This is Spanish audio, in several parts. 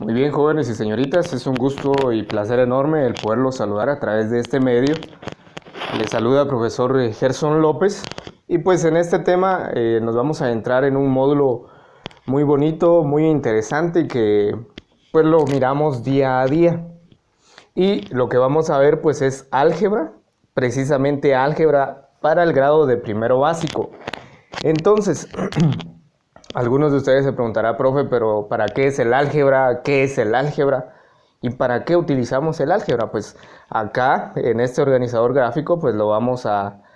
Muy bien, jóvenes y señoritas, es un gusto y placer enorme el poderlos saludar a través de este medio. Les saluda el profesor Gerson López y pues en este tema nos vamos a entrar en un módulo muy bonito, muy interesante que pues lo miramos día a día. Y lo que vamos a ver pues es álgebra, precisamente álgebra para el grado de primero básico. Entonces, algunos de ustedes se preguntarán, profe, pero ¿para qué es el álgebra? ¿Qué es el álgebra? ¿Y para qué utilizamos el álgebra? Pues acá, en este organizador gráfico, pues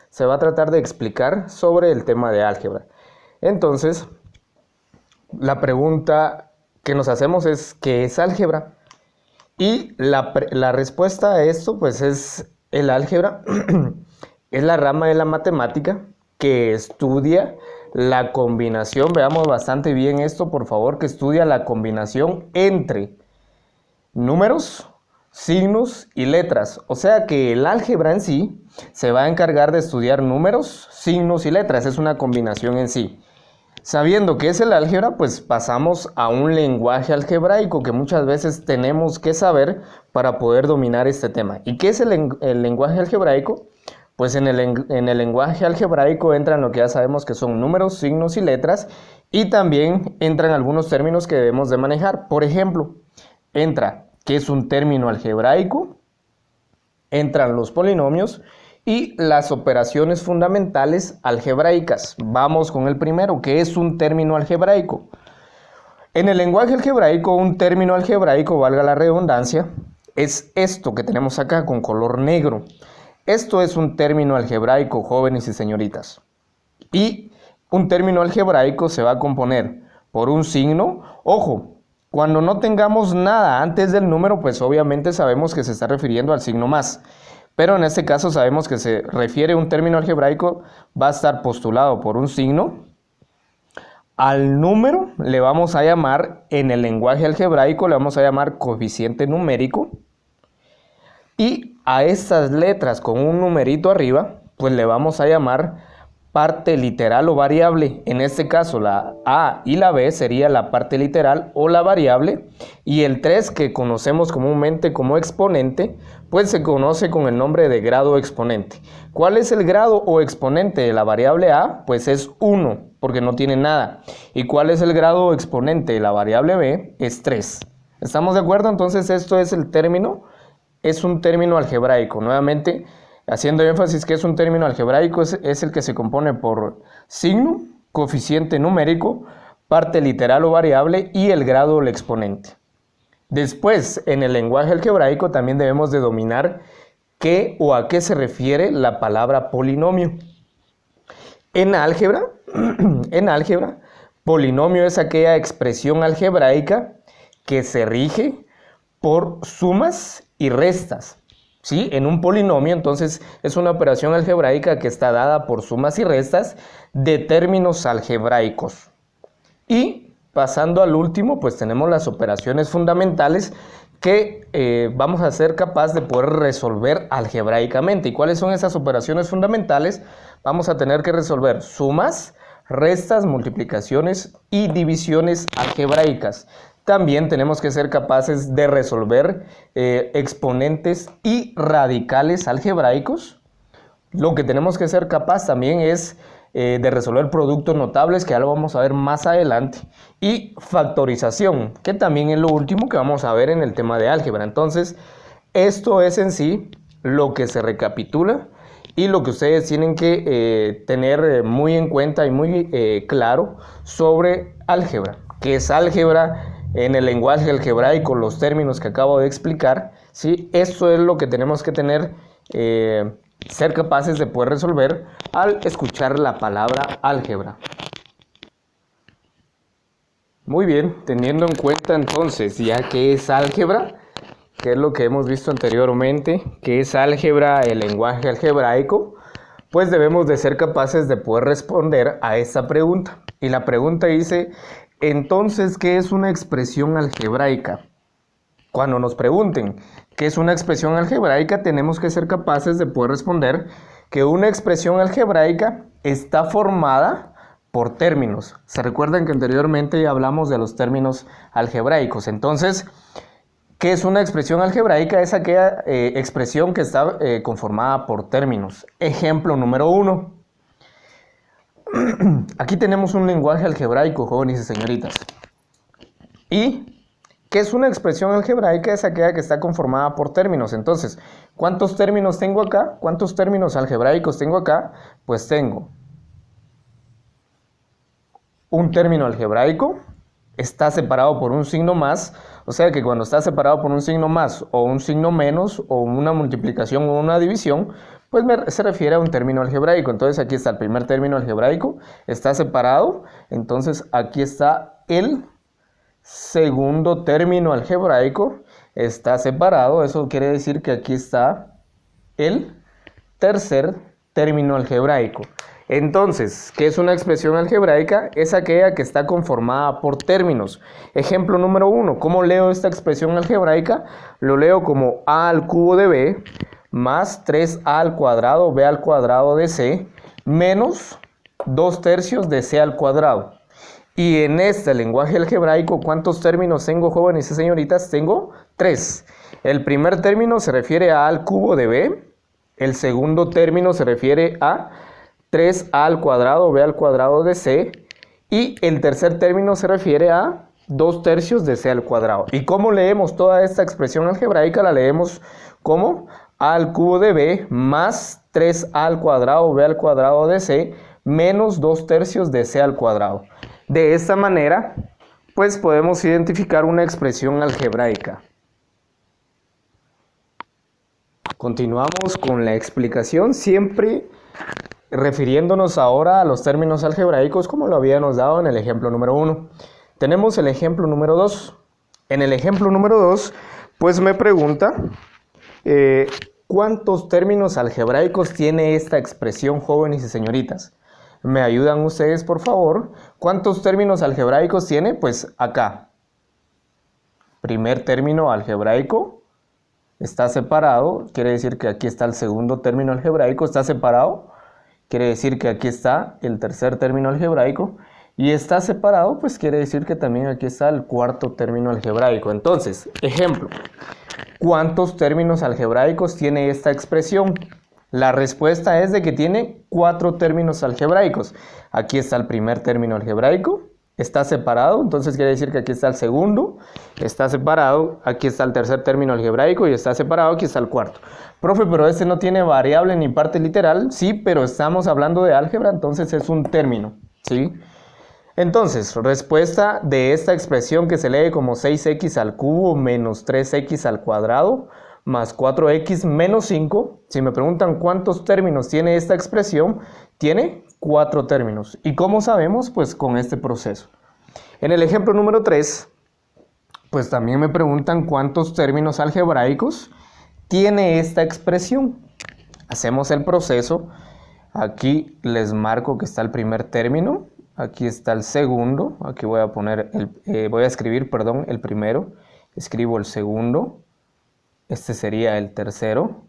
se va a tratar de explicar sobre el tema de álgebra. Entonces, la pregunta que nos hacemos es, ¿qué es álgebra? Y la respuesta a esto, pues es el álgebra, es la rama de la matemática que estudia la combinación, veamos bastante bien esto, por favor, que estudia la combinación entre números, signos y letras. O sea que el álgebra en sí se va a encargar de estudiar números, signos y letras, es una combinación en sí. Sabiendo qué es el álgebra, pues pasamos a un lenguaje algebraico que muchas veces tenemos que saber para poder dominar este tema. ¿Y qué es el lenguaje algebraico? Pues en el lenguaje algebraico entran lo que ya sabemos que son números, signos y letras, y también entran algunos términos que debemos de manejar. Por ejemplo, entra qué es un término algebraico, entran los polinomios y las operaciones fundamentales algebraicas. Vamos con el primero, que es un término algebraico. En el lenguaje algebraico, un término algebraico, valga la redundancia, es esto que tenemos acá con color negro. Esto es un término algebraico, jóvenes y señoritas. Y un término algebraico se va a componer por un signo. Ojo, cuando no tengamos nada antes del número, pues obviamente sabemos que se está refiriendo al signo más. Pero en este caso sabemos que se refiere a un término algebraico, va a estar postulado por un signo. Al número le vamos a llamar, en el lenguaje algebraico le vamos a llamar coeficiente numérico. Y a estas letras con un numerito arriba, pues le vamos a llamar parte literal o variable. En este caso la A y la B sería la parte literal o la variable, y el 3, que conocemos comúnmente como exponente, pues se conoce con el nombre de grado exponente. ¿Cuál es el grado o exponente de la variable A? Pues es 1, porque no tiene nada. ¿Y cuál es el grado o exponente de la variable B? Es 3. ¿Estamos de acuerdo? Entonces esto es el término, es un término algebraico. Nuevamente, haciendo énfasis que es un término algebraico, es el que se compone por signo, coeficiente numérico, parte literal o variable y el grado o el exponente. Después, en el lenguaje algebraico también debemos de dominar qué o a qué se refiere la palabra polinomio. En álgebra, polinomio es aquella expresión algebraica que se rige por sumas y restas. ¿Sí? En un polinomio, entonces, es una operación algebraica que está dada por sumas y restas de términos algebraicos. Y pasando al último, pues tenemos las operaciones fundamentales que vamos a ser capaces de poder resolver algebraicamente. ¿Y cuáles son esas operaciones fundamentales? Vamos a tener que resolver sumas, restas, multiplicaciones y divisiones algebraicas. También tenemos que ser capaces de resolver exponentes y radicales algebraicos. Lo que tenemos que ser capaz también es de resolver productos notables, que ya lo vamos a ver más adelante, y factorización, que también es lo último que vamos a ver en el tema de álgebra. Entonces, esto es en sí lo que se recapitula y lo que ustedes tienen que tener muy en cuenta y muy claro sobre álgebra. ¿Qué es álgebra? En el lenguaje algebraico, los términos que acabo de explicar, ¿sí? Esto es lo que tenemos que tener, ser capaces de poder resolver al escuchar la palabra álgebra. Muy bien, teniendo en cuenta entonces ya que es álgebra, que es lo que hemos visto anteriormente, que es álgebra, el lenguaje algebraico, pues debemos de ser capaces de poder responder a esta pregunta. Y la pregunta dice, entonces, ¿qué es una expresión algebraica? Cuando nos pregunten qué es una expresión algebraica, tenemos que ser capaces de poder responder que una expresión algebraica está formada por términos. Se recuerdan que anteriormente ya hablamos de los términos algebraicos. Entonces, ¿qué es una expresión algebraica? Es aquella expresión que está conformada por términos. Ejemplo número 1. Aquí tenemos un lenguaje algebraico, jóvenes y señoritas. ¿Y qué es una expresión algebraica? Es aquella que está conformada por términos. Entonces, ¿cuántos términos tengo acá? ¿Cuántos términos algebraicos tengo acá? Pues tengo un término algebraico, está separado por un signo más, o sea que cuando está separado por un signo más o un signo menos o una multiplicación o una división, pues se refiere a un término algebraico. Entonces aquí está el primer término algebraico, está separado, entonces aquí está el segundo término algebraico, está separado, eso quiere decir que aquí está el tercer término algebraico. Entonces, ¿qué es una expresión algebraica? Es aquella que está conformada por términos. Ejemplo número 1. ¿Cómo leo esta expresión algebraica? Lo leo como a al cubo de b más 3a al cuadrado b al cuadrado de c menos 2 tercios de c al cuadrado. Y en este lenguaje algebraico, ¿cuántos términos tengo, jóvenes y señoritas? Tengo 3. El primer término se refiere a al cubo de b. El segundo término se refiere a 3a al cuadrado b al cuadrado de c. Y el tercer término se refiere a 2 tercios de c al cuadrado. ¿Y cómo leemos toda esta expresión algebraica? La leemos como a al cubo de b más 3a al cuadrado b al cuadrado de c menos 2 tercios de c al cuadrado. De esta manera, pues podemos identificar una expresión algebraica. Continuamos con la explicación, siempre refiriéndonos ahora a los términos algebraicos como lo habíamos dado en el ejemplo número 1. Tenemos el ejemplo número 2. En el ejemplo número 2, pues me pregunta ¿cuántos términos algebraicos tiene esta expresión, jóvenes y señoritas? ¿Me ayudan ustedes, por favor? ¿Cuántos términos algebraicos tiene? Pues acá. Primer término algebraico está separado, quiere decir que aquí está el segundo término algebraico, está separado. Quiere decir que aquí está el tercer término algebraico y está separado, pues quiere decir que también aquí está el cuarto término algebraico. Entonces, ejemplo, ¿cuántos términos algebraicos tiene esta expresión? La respuesta es de que tiene 4 términos algebraicos. Aquí está el primer término algebraico, está separado, entonces quiere decir que aquí está el segundo, está separado, aquí está el tercer término algebraico y está separado, aquí está el cuarto. Profe, pero este no tiene variable ni parte literal. Sí, pero estamos hablando de álgebra, entonces es un término, ¿sí? Entonces, respuesta de esta expresión que se lee como 6x al cubo menos 3x al cuadrado más 4x menos 5. Si me preguntan cuántos términos tiene esta expresión, tiene 4 términos. ¿Y cómo sabemos? Pues con este proceso. En el ejemplo número 3, pues también me preguntan cuántos términos algebraicos tiene esta expresión. Hacemos el proceso. Aquí les marco que está el primer término. Aquí está el segundo. Aquí voy a escribir el primero. Escribo el segundo. Este sería el tercero.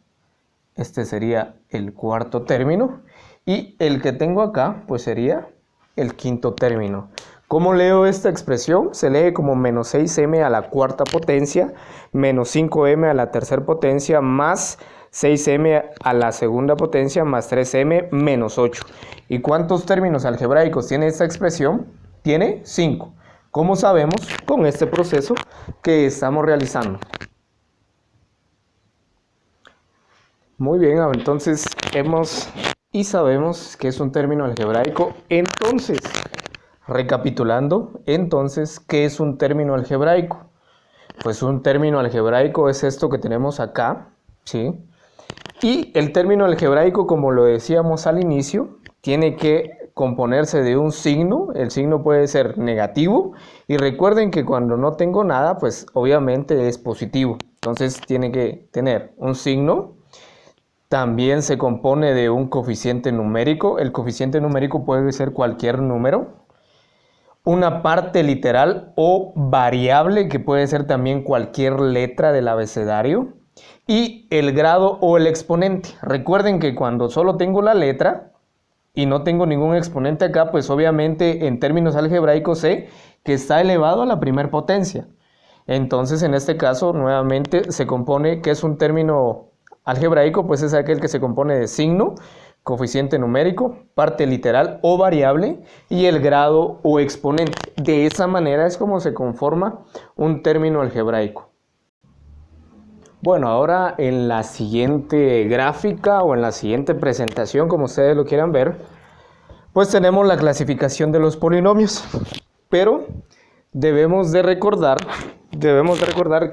Este sería el cuarto término. Y el que tengo acá, pues sería el quinto término. ¿Cómo leo esta expresión? Se lee como menos 6m a la cuarta potencia, menos 5m a la tercera potencia, más 6m a la segunda potencia, más 3m menos 8. ¿Y cuántos términos algebraicos tiene esta expresión? Tiene 5. ¿Cómo sabemos? Con este proceso que estamos realizando. Muy bien, entonces sabemos que es un término algebraico. Entonces, recapitulando, ¿qué es un término algebraico? Pues un término algebraico es esto que tenemos acá, ¿sí? Y el término algebraico, como lo decíamos al inicio, tiene que componerse de un signo. El signo puede ser negativo. Y recuerden que cuando no tengo nada, pues obviamente es positivo. Entonces tiene que tener un signo. También se compone de un coeficiente numérico. El coeficiente numérico puede ser cualquier número. Una parte literal o variable, que puede ser también cualquier letra del abecedario. Y el grado o el exponente. Recuerden que cuando solo tengo la letra, y no tengo ningún exponente acá, pues obviamente en términos algebraicos sé que está elevado a la primera potencia. Entonces en este caso nuevamente se compone, que es un término algebraico, pues es aquel que se compone de signo, coeficiente numérico, parte literal o variable y el grado o exponente. De esa manera es como se conforma un término algebraico. Bueno, ahora en la siguiente gráfica o en la siguiente presentación, como ustedes lo quieran ver, pues tenemos la clasificación de los polinomios. Pero debemos de recordar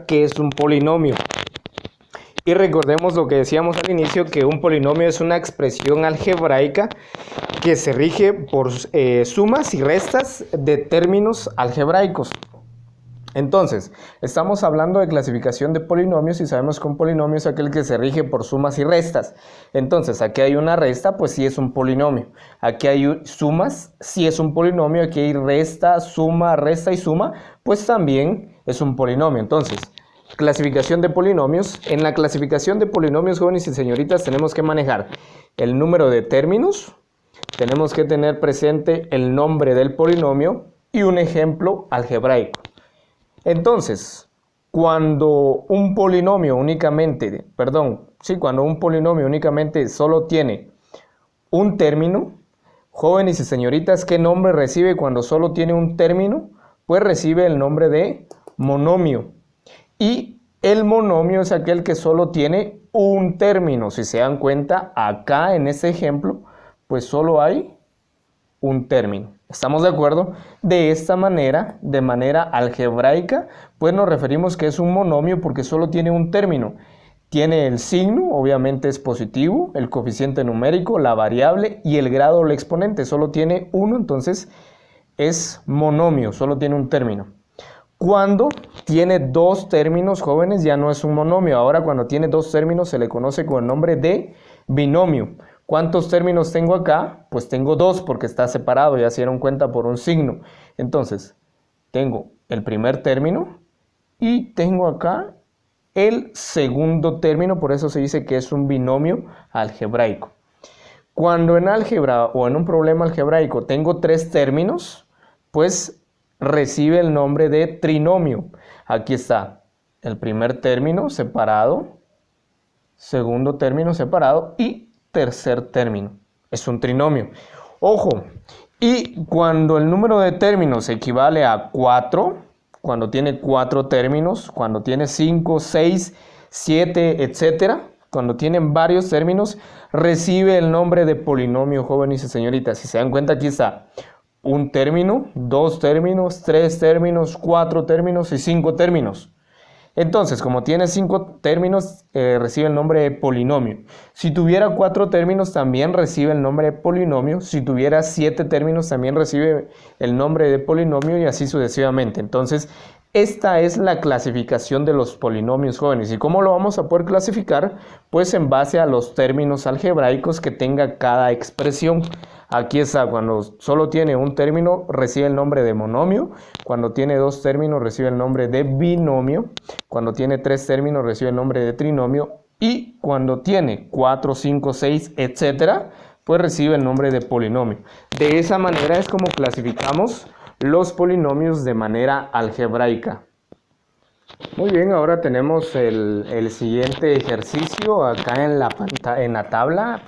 qué es un polinomio. Y recordemos lo que decíamos al inicio, que un polinomio es una expresión algebraica que se rige por sumas y restas de términos algebraicos. Entonces, estamos hablando de clasificación de polinomios y sabemos que un polinomio es aquel que se rige por sumas y restas. Entonces, aquí hay una resta, pues sí es un polinomio. Aquí hay sumas, sí es un polinomio. Aquí hay resta y suma, pues también es un polinomio. Entonces, clasificación de polinomios. En la clasificación de polinomios, jóvenes y señoritas, tenemos que manejar el número de términos, tenemos que tener presente el nombre del polinomio y un ejemplo algebraico. Entonces, cuando un polinomio únicamente solo tiene un término, jóvenes y señoritas, ¿qué nombre recibe cuando solo tiene un término? Pues recibe el nombre de monomio. Y el monomio es aquel que solo tiene un término. Si se dan cuenta, acá en este ejemplo, pues solo hay un término. ¿Estamos de acuerdo? De esta manera, de manera algebraica, pues nos referimos que es un monomio porque solo tiene un término. Tiene el signo, obviamente es positivo, el coeficiente numérico, la variable y el grado o el exponente. Solo tiene uno, entonces es monomio, solo tiene un término. Cuando tiene dos términos, jóvenes, ya no es un monomio. Ahora cuando tiene dos términos se le conoce con el nombre de binomio. ¿Cuántos términos tengo acá? Pues tengo dos porque está separado, ya se dieron cuenta, por un signo. Entonces, tengo el primer término y tengo acá el segundo término, por eso se dice que es un binomio algebraico. Cuando en álgebra o en un problema algebraico tengo tres términos, pues recibe el nombre de trinomio. Aquí está el primer término separado, segundo término separado y tercer término. Es un trinomio. Ojo, y cuando el número de términos equivale a 4, cuando tiene 4 términos, cuando tiene 5, 6, 7, etcétera, cuando tienen varios términos, recibe el nombre de polinomio, jóvenes y señoritas. Si se dan cuenta, aquí está un término, dos términos, tres términos, cuatro términos y 5 términos. Entonces, como tiene 5 términos, recibe el nombre de polinomio. Si tuviera 4 términos, también recibe el nombre de polinomio. Si tuviera 7 términos, también recibe el nombre de polinomio y así sucesivamente. Entonces, esta es la clasificación de los polinomios, jóvenes. ¿Y cómo lo vamos a poder clasificar? Pues en base a los términos algebraicos que tenga cada expresión. Aquí está, cuando solo tiene un término recibe el nombre de monomio, cuando tiene dos términos recibe el nombre de binomio, cuando tiene tres términos recibe el nombre de trinomio y cuando tiene 4, 5, 6, etcétera, pues recibe el nombre de polinomio. De esa manera es como clasificamos los polinomios de manera algebraica. Muy bien, ahora tenemos el siguiente ejercicio acá en la pantalla,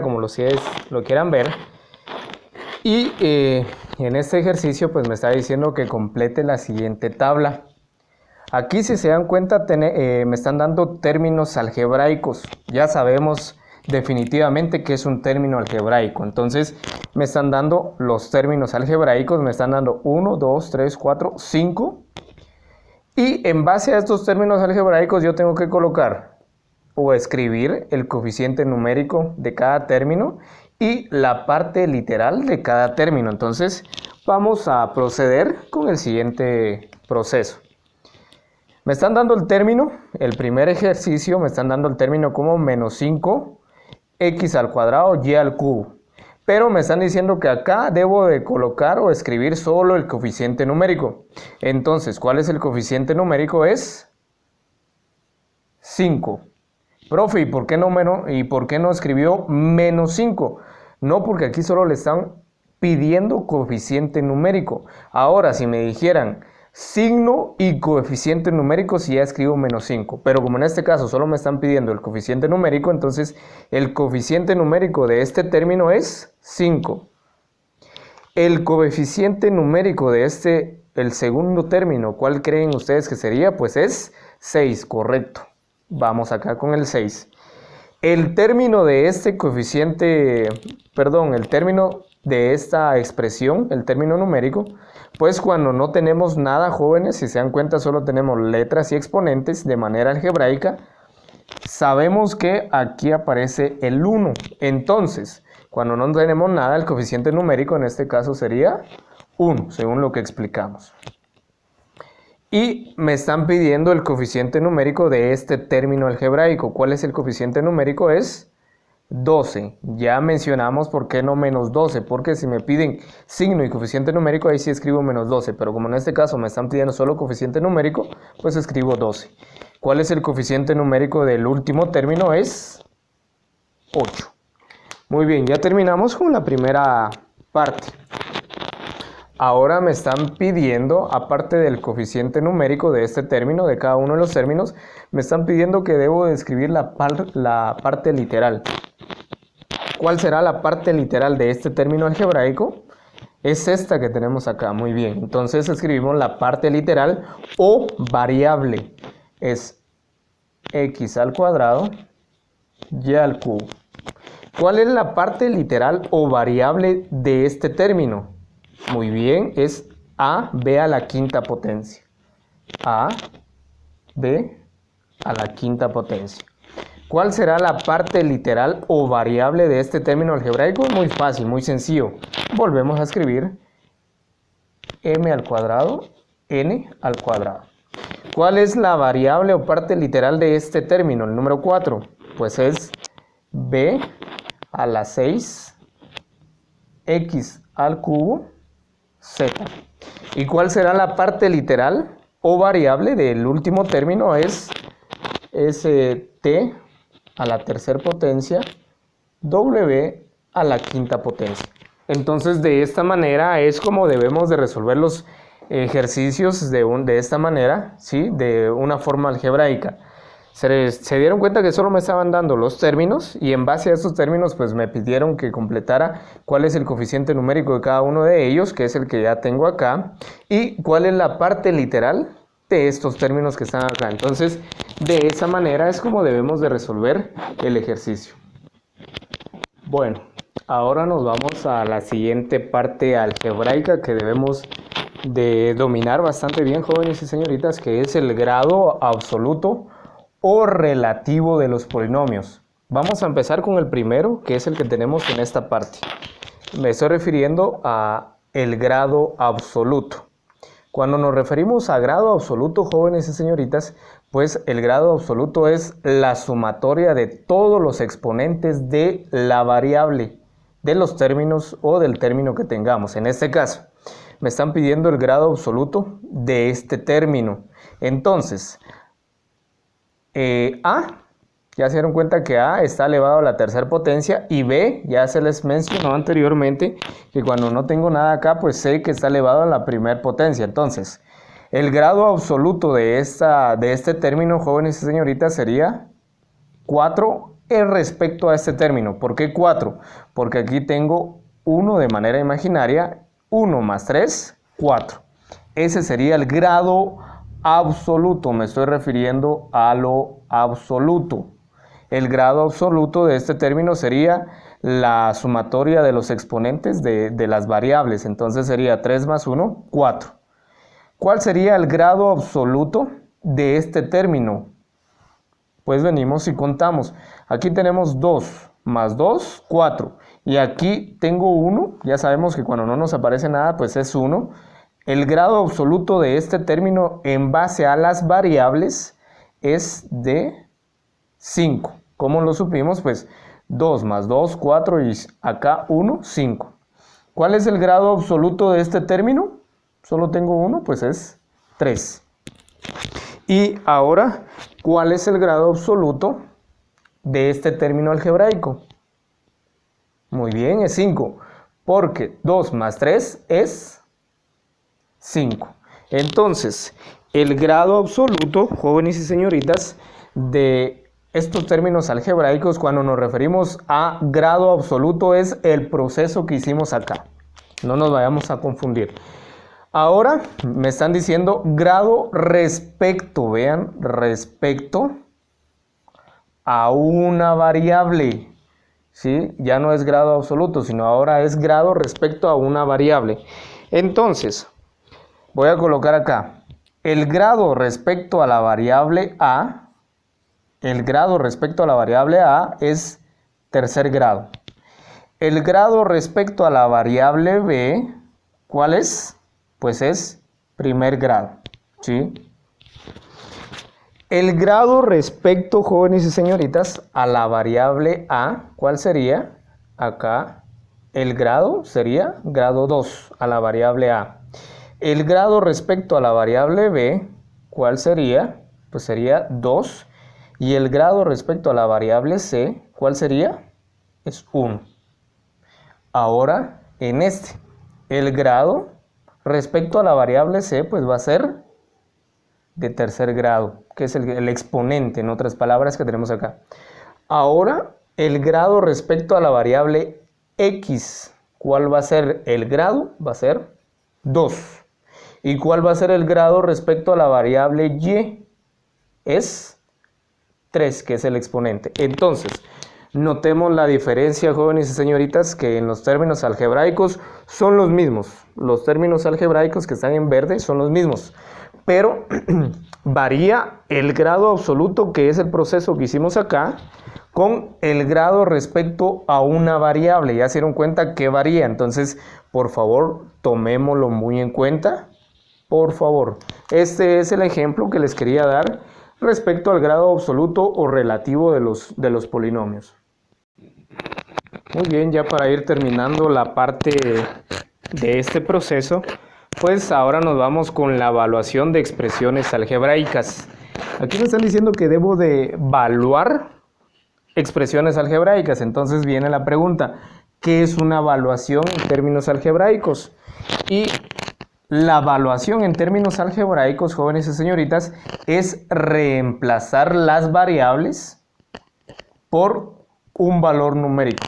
como ustedes lo quieran ver. Y en este ejercicio pues me está diciendo que complete la siguiente tabla. Aquí, si se dan cuenta, me están dando términos algebraicos. Ya sabemos definitivamente que es un término algebraico. Entonces me están dando los términos algebraicos, me están dando 1, 2, 3, 4, 5. Y en base a estos términos algebraicos yo tengo que colocar o escribir el coeficiente numérico de cada término y la parte literal de cada término. Entonces vamos a proceder con el siguiente proceso. Me están dando el término, el primer ejercicio me están dando el término como menos 5x al cuadrado y al cubo. Pero me están diciendo que acá debo de colocar o escribir solo el coeficiente numérico. Entonces, ¿cuál es el coeficiente numérico? Es 5. Profe, ¿y por qué no escribió menos 5? No, porque aquí solo le están pidiendo coeficiente numérico. Ahora, si me dijeran signo y coeficiente numérico, si ya escribo menos 5. Pero como en este caso solo me están pidiendo el coeficiente numérico, entonces el coeficiente numérico de este término es 5. El coeficiente numérico de el segundo término, ¿cuál creen ustedes que sería? Pues es 6, correcto. Vamos acá con el 6. El término de este coeficiente, perdón, el término de esta expresión, el término numérico, pues cuando no tenemos nada, jóvenes, si se dan cuenta solo tenemos letras y exponentes de manera algebraica, sabemos que aquí aparece el 1. Entonces, cuando no tenemos nada, el coeficiente numérico en este caso sería 1, según lo que explicamos. Y me están pidiendo el coeficiente numérico de este término algebraico. ¿Cuál es el coeficiente numérico? Es 12. Ya mencionamos por qué no menos 12, porque si me piden signo y coeficiente numérico, ahí sí escribo menos 12, pero como en este caso me están pidiendo solo coeficiente numérico, pues escribo 12. ¿Cuál es el coeficiente numérico del último término? Es 8. Muy bien, ya terminamos con la primera parte. Ahora me están pidiendo, aparte del coeficiente numérico de este término, de cada uno de los términos, me están pidiendo que debo describir la parte literal. ¿Cuál será la parte literal de este término algebraico? Es esta que tenemos acá, muy bien. Entonces escribimos la parte literal o variable. Es x al cuadrado y al cubo. ¿Cuál es la parte literal o variable de este término? Muy bien, es ab a la quinta potencia. ab a la quinta potencia. ¿Cuál será la parte literal o variable de este término algebraico? Muy fácil, muy sencillo. Volvemos a escribir m al cuadrado, n al cuadrado. ¿Cuál es la variable o parte literal de este término, el número 4? Pues es b a la 6, x al cubo, z. ¿Y cuál será la parte literal o variable del último término? Es t a la tercera potencia, w a la quinta potencia. Entonces, de esta manera es como debemos de resolver los ejercicios de esta manera, ¿sí? De una forma algebraica. Se dieron cuenta que solo me estaban dando los términos y en base a estos términos pues me pidieron que completara cuál es el coeficiente numérico de cada uno de ellos, que es el que ya tengo acá, y cuál es la parte literal de estos términos que están acá. Entonces, de esa manera es como debemos de resolver el ejercicio. Bueno, ahora nos vamos a la siguiente parte algebraica que debemos de dominar bastante bien, jóvenes y señoritas, que es el grado absoluto o relativo de los polinomios. Vamos a empezar con el primero, que es el que tenemos en esta parte. Me estoy refiriendo a el grado absoluto. Cuando nos referimos a grado absoluto, jóvenes y señoritas, pues el grado absoluto es la sumatoria de todos los exponentes de la variable, de los términos o del término que tengamos. En este caso, me están pidiendo el grado absoluto de este término. Entonces, A, ya se dieron cuenta que A está elevado a la tercera potencia y B, ya se les mencionó anteriormente que cuando no tengo nada acá, pues sé que está elevado a la primera potencia. Entonces, el grado absoluto de este término, jóvenes y señoritas, sería 4 respecto a este término. ¿Por qué 4? Porque aquí tengo 1 de manera imaginaria, 1 más 3, 4. Ese sería el grado absoluto, me estoy refiriendo a lo absoluto. El grado absoluto de este término sería la sumatoria de los exponentes de las variables. Entonces sería 3 más 1, 4. ¿Cuál sería el grado absoluto de este término? Pues venimos y contamos. Aquí tenemos 2 más 2, 4. Y aquí tengo 1. Ya sabemos que cuando no nos aparece nada, pues es 1. El grado absoluto de este término en base a las variables es de 5. ¿Cómo lo supimos? Pues 2 más 2, 4 y acá 1, 5. ¿Cuál es el grado absoluto de este término? Solo tengo 1, pues es 3. Y ahora, ¿cuál es el grado absoluto de este término algebraico? Muy bien, es 5, porque 2 más 3 es 5. Entonces, el grado absoluto, jóvenes y señoritas, de estos términos algebraicos, cuando nos referimos a grado absoluto, es el proceso que hicimos acá. No nos vayamos a confundir. Ahora me están diciendo grado respecto, vean, respecto a una variable. ¿Sí? Ya no es grado absoluto, sino ahora es grado respecto a una variable. Entonces, voy a colocar acá el grado respecto a la variable A. El grado respecto a la variable A es tercer grado. El grado respecto a la variable B, ¿cuál es? Pues es primer grado, ¿sí? El grado respecto, jóvenes y señoritas, a la variable A, ¿cuál sería? Acá el grado sería grado 2 a la variable A. El grado respecto a la variable B, ¿cuál sería? Pues sería 2. Y el grado respecto a la variable C, ¿cuál sería? Es 1. Ahora, en este, el grado respecto a la variable C, pues va a ser de tercer grado, que es el exponente, en otras palabras, que tenemos acá. Ahora, el grado respecto a la variable X, ¿cuál va a ser el grado? Va a ser 2. ¿Y cuál va a ser el grado respecto a la variable Y? Es 3, que es el exponente. Entonces, notemos la diferencia, jóvenes y señoritas, que en los términos algebraicos son los mismos. Los términos algebraicos que están en verde son los mismos, pero varía el grado absoluto, que es el proceso que hicimos acá, con el grado respecto a una variable. Ya se dieron cuenta que varía, entonces, por favor, tomémoslo muy en cuenta. Por favor, este es el ejemplo que les quería dar respecto al grado absoluto o relativo de los polinomios. Muy bien, ya para ir terminando la parte de este proceso, pues ahora nos vamos con la evaluación de expresiones algebraicas. Aquí me están diciendo que debo de evaluar expresiones algebraicas. Entonces viene la pregunta, ¿qué es una evaluación en términos algebraicos? Y la evaluación en términos algebraicos, jóvenes y señoritas, es reemplazar las variables por un valor numérico.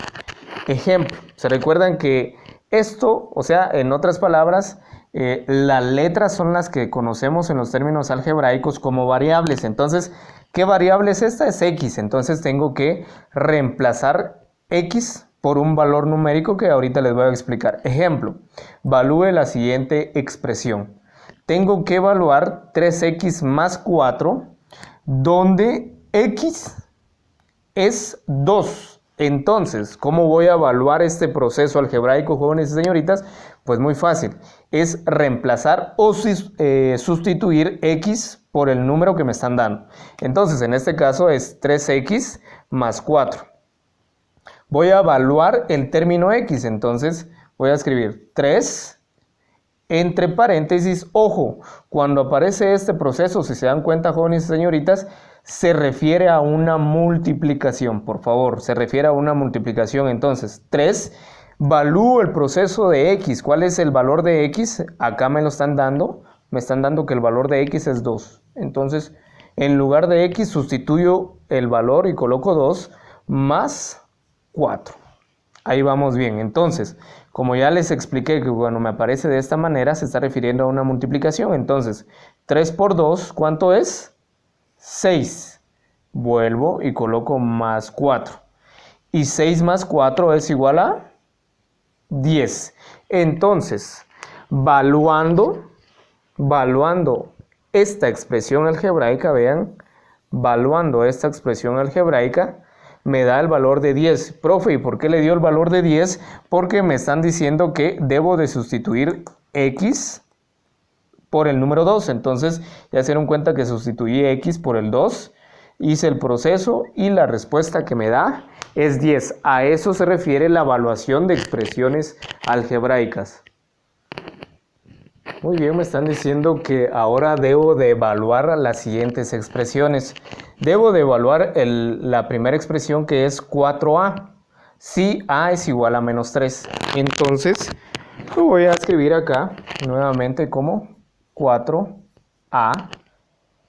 Ejemplo, ¿se recuerdan que esto, o sea, en otras palabras, las letras son las que conocemos en los términos algebraicos como variables? Entonces, ¿qué variable es esta? Es X. Entonces tengo que reemplazar X por un valor numérico que ahorita les voy a explicar. Ejemplo, evalúe la siguiente expresión. Tengo que evaluar 3x más 4, donde x es 2. Entonces, ¿cómo voy a evaluar este proceso algebraico, jóvenes y señoritas? Pues muy fácil, es reemplazar o sustituir x por el número que me están dando. Entonces, en este caso es 3x más 4. Voy a evaluar el término x, entonces voy a escribir 3 entre paréntesis. Ojo, cuando aparece este proceso, si se dan cuenta, jóvenes y señoritas, se refiere a una multiplicación, por favor, se refiere a una multiplicación. Entonces, 3, evalúo el proceso de x. ¿Cuál es el valor de x? Acá me están dando que el valor de x es 2. Entonces, en lugar de x, sustituyo el valor y coloco 2 más 4. Ahí vamos bien. Entonces, como ya les expliqué que cuando me aparece de esta manera, se está refiriendo a una multiplicación. Entonces, 3 por 2, ¿cuánto es? 6. Vuelvo y coloco más 4. Y 6 más 4 es igual a 10. Entonces, evaluando esta expresión algebraica, vean, evaluando esta expresión algebraica, me da el valor de 10. Profe, ¿y por qué le dio el valor de 10? Porque me están diciendo que debo de sustituir x por el número 2. Entonces, ya se dieron cuenta que sustituí x por el 2, hice el proceso y la respuesta que me da es 10. A eso se refiere la evaluación de expresiones algebraicas. Muy bien, me están diciendo que ahora debo de evaluar las siguientes expresiones. Debo de evaluar la primera expresión, que es 4a. si A es igual a menos 3. Entonces, lo voy a escribir acá nuevamente como 4A.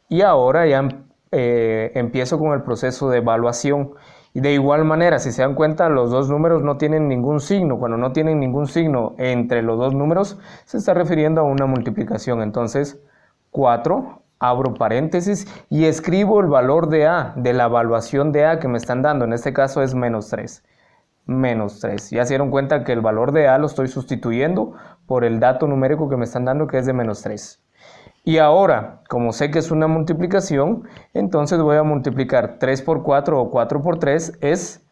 Y ahora ya empiezo con el proceso de evaluación. Y de igual manera, si se dan cuenta, los dos números no tienen ningún signo. Cuando no tienen ningún signo entre los dos números, se está refiriendo a una multiplicación. Entonces, 4, abro paréntesis y escribo el valor de A, de la evaluación de A que me están dando. En este caso es menos 3. Menos 3. Ya se dieron cuenta que el valor de A lo estoy sustituyendo por el dato numérico que me están dando, que es de menos 3. Y ahora, como sé que es una multiplicación, entonces voy a multiplicar 3 por 4 o 4 por 3 es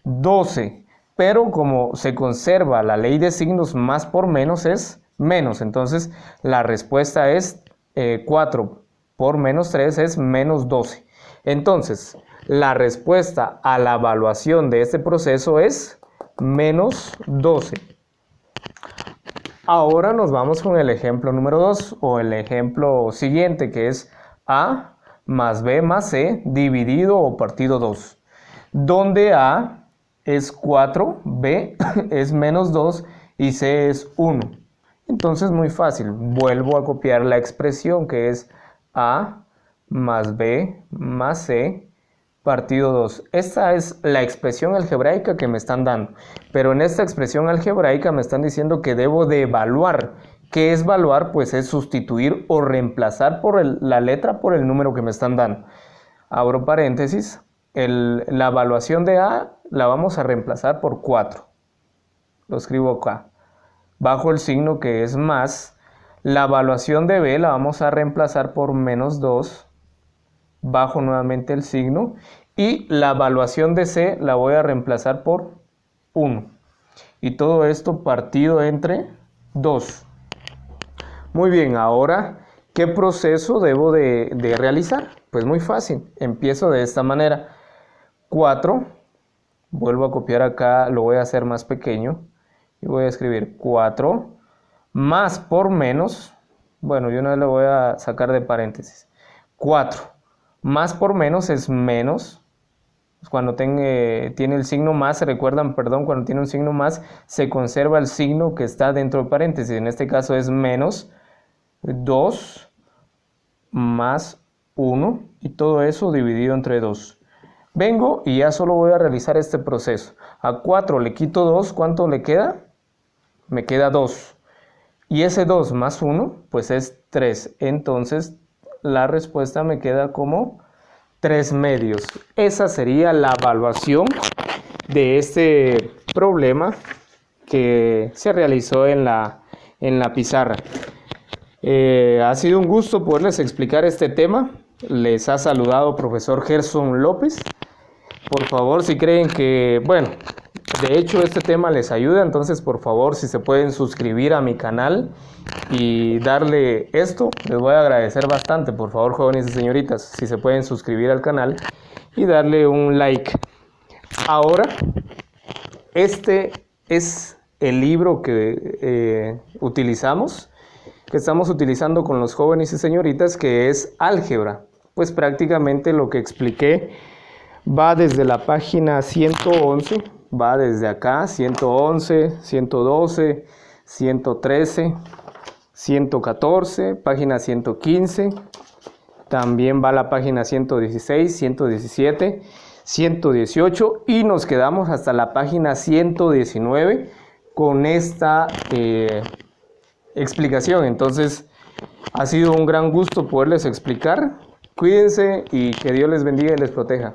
12. Pero como se conserva la ley de signos, más por menos es menos. Entonces la respuesta es 4 por menos 3 es menos 12. Entonces la respuesta a la evaluación de este proceso es menos 12. Ahora nos vamos con el ejemplo número 2 o el ejemplo siguiente, que es A más B más C dividido o partido 2, donde A es 4, B es menos 2 y C es 1. Entonces muy fácil, vuelvo a copiar la expresión que es A más B más C partido 2. Esta es la expresión algebraica que me están dando. Pero en esta expresión algebraica me están diciendo que debo de evaluar. ¿Qué es evaluar? Pues es sustituir o reemplazar la letra por el número que me están dando. Abro paréntesis. La evaluación de A la vamos a reemplazar por 4. Lo escribo acá. Bajo el signo que es más. La evaluación de B la vamos a reemplazar por menos 2. Bajo nuevamente el signo y la evaluación de C la voy a reemplazar por 1 y todo esto partido entre 2. Muy bien, ahora ¿qué proceso debo de realizar? Pues muy fácil, empiezo de esta manera. 4, vuelvo a copiar acá, lo voy a hacer más pequeño y voy a escribir 4 más por menos, bueno, yo no le voy a sacar de paréntesis, 4 más por menos es menos. Cuando tiene el signo más, se recuerdan, perdón, cuando tiene un signo más, se conserva el signo que está dentro del paréntesis. En este caso es menos 2 más 1 y todo eso dividido entre 2. Vengo y ya solo voy a realizar este proceso. A 4 le quito 2, ¿cuánto le queda? Me queda 2. Y ese 2 más 1, pues es 3. Entonces la respuesta me queda como 3 medios. Esa sería la evaluación de este problema que se realizó en la pizarra. Ha sido un gusto poderles explicar este tema. Les ha saludado profesor Gerson López. Por favor, si creen que, bueno, de hecho este tema les ayuda, entonces por favor si se pueden suscribir a mi canal y darle esto, les voy a agradecer bastante. Por favor, jóvenes y señoritas, si se pueden suscribir al canal y darle un like. Ahora, este es el libro que estamos utilizando con los jóvenes y señoritas, que es álgebra. Pues prácticamente lo que expliqué va desde la página 111, va desde acá, 111, 112, 113, 114, página 115, también va la página 116, 117, 118 y nos quedamos hasta la página 119 con esta explicación. Entonces ha sido un gran gusto poderles explicar. Cuídense y que Dios les bendiga y les proteja.